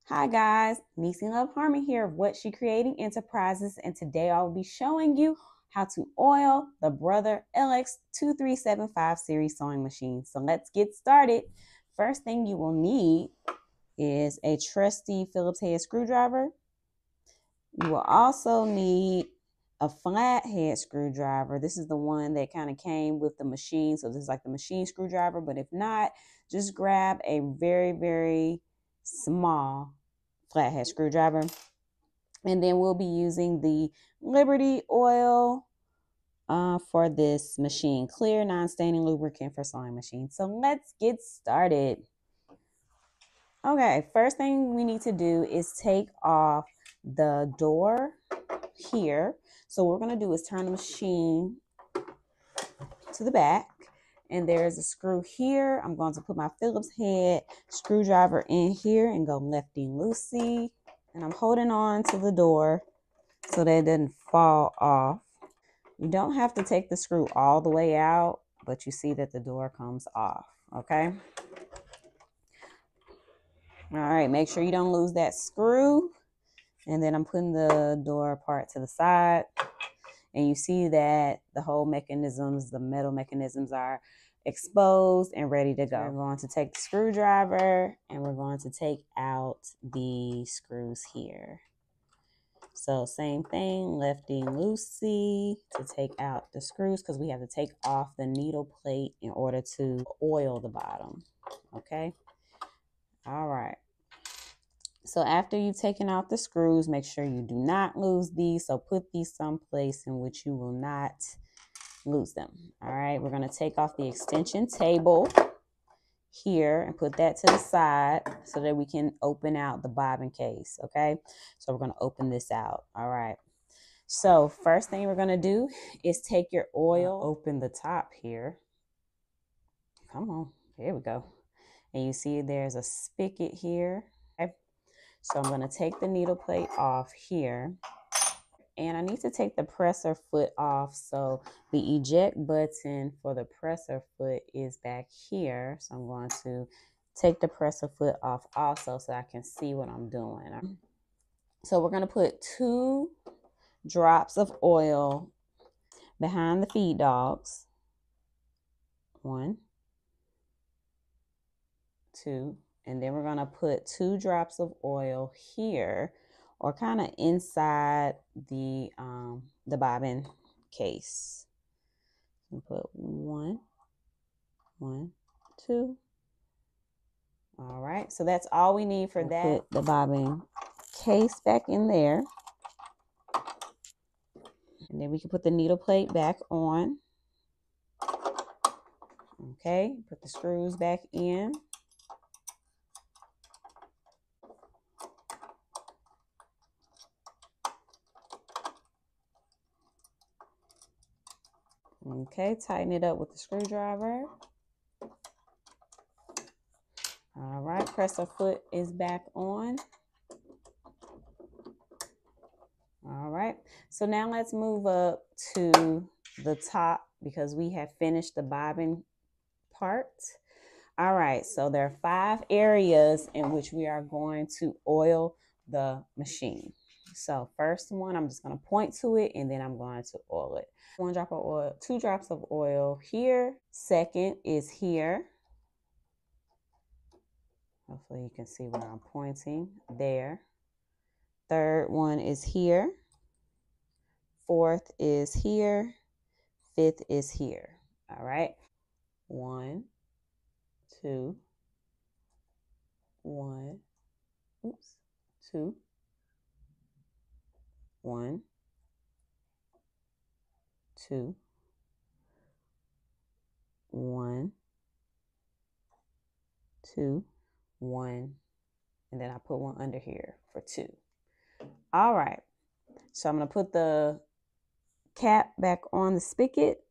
Hi guys, Niecy Love Harmon here of What She Creating Enterprises, and today I will be showing you how to oil the Brother LX2375 series sewing machine. So let's get started. First thing you will need is a trusty Phillips head screwdriver. You will also need a flathead screwdriver. This is the one that kind of came with the machine, so this is like the machine screwdriver, but if not, just grab a very small flathead screwdriver. And then we'll be using the Liberty oil for this machine, clear non-staining lubricant for sewing machine. So let's get started. Okay, first thing we need to do is take off the door here. So what we're going to do is turn the machine to the back, and there's a screw here. I'm going to put my Phillips head screwdriver in here and go lefty-loosey. And I'm holding on to the door so that it doesn't fall off. You don't have to take the screw all the way out, but you see that the door comes off, okay? All right, make sure you don't lose that screw. And then I'm putting the door part to the side. And you see that the whole mechanisms, the metal mechanisms are exposed and ready to go. We're going to take the screwdriver and we're going to take out the screws here. So same thing, lefty-loosey to take out the screws because we have to take off the needle plate in order to oil the bottom, okay? All right. So after you've taken out the screws, make sure you do not lose these. So put these someplace in which you will not lose them. All right, we're going to take off the extension table here and put that to the side so that we can open out the bobbin case, okay? So we're going to open this out. All right. So first thing we're going to do is take your oil, open the top here. Come on, here we go. And you see there's a spigot here. Okay? So I'm going to take the needle plate off here. And I need to take the presser foot off. So the eject button for the presser foot is back here. So I'm going to take the presser foot off also so I can see what I'm doing. So we're going to put 2 drops of oil behind the feed dogs. 1, 2, and then we're going to put 2 drops of oil here, or kind of inside the bobbin case. So put 1, 2. All right, so that's all we need for that. Put the bobbin case back in there, and then we can put the needle plate back on. Okay, put the screws back in. Okay, tighten it up with the screwdriver. All right, presser foot is back on. All right, so now let's move up to the top because we have finished the bobbin part. All right, so there are 5 areas in which we are going to oil the machine. So first one, I'm just going to point to it and then I'm going to oil it. 1 drop of oil, 2 drops of oil here. Second is here. Hopefully you can see where I'm pointing there. Third one is here. 4th is here. 5th is here. All right. 1, 2, 1, oops, 2, 1, 2, 1, 2, 1, and then I put 1 under here for 2. All right, so I'm going to put the cap back on the spigot.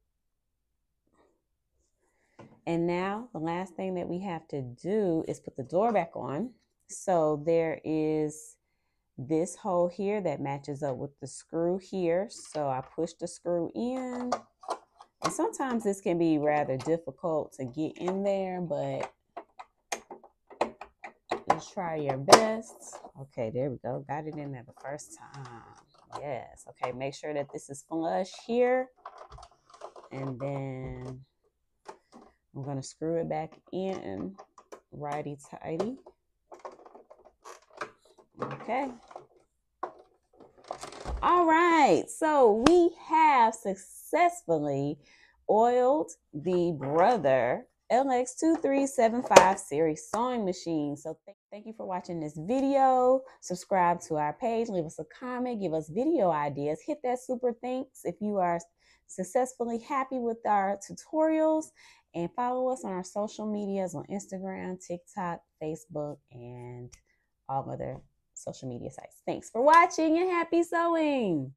And now the last thing that we have to do is put the door back on. So there is this hole here that matches up with the screw here. So I push the screw in. And sometimes this can be rather difficult to get in there, but just try your best. Okay, there we go. Got it in there the first time. Yes. Okay, make sure that this is flush here. And then I'm going to screw it back in righty-tighty. Okay. All right. So we have successfully oiled the Brother LX2375 series sewing machine. So thank you for watching this video. Subscribe to our page, leave us a comment, give us video ideas, hit that super thanks if you are successfully happy with our tutorials, and follow us on our social medias on Instagram, TikTok, Facebook, and all other social media sites. Thanks for watching and happy sewing.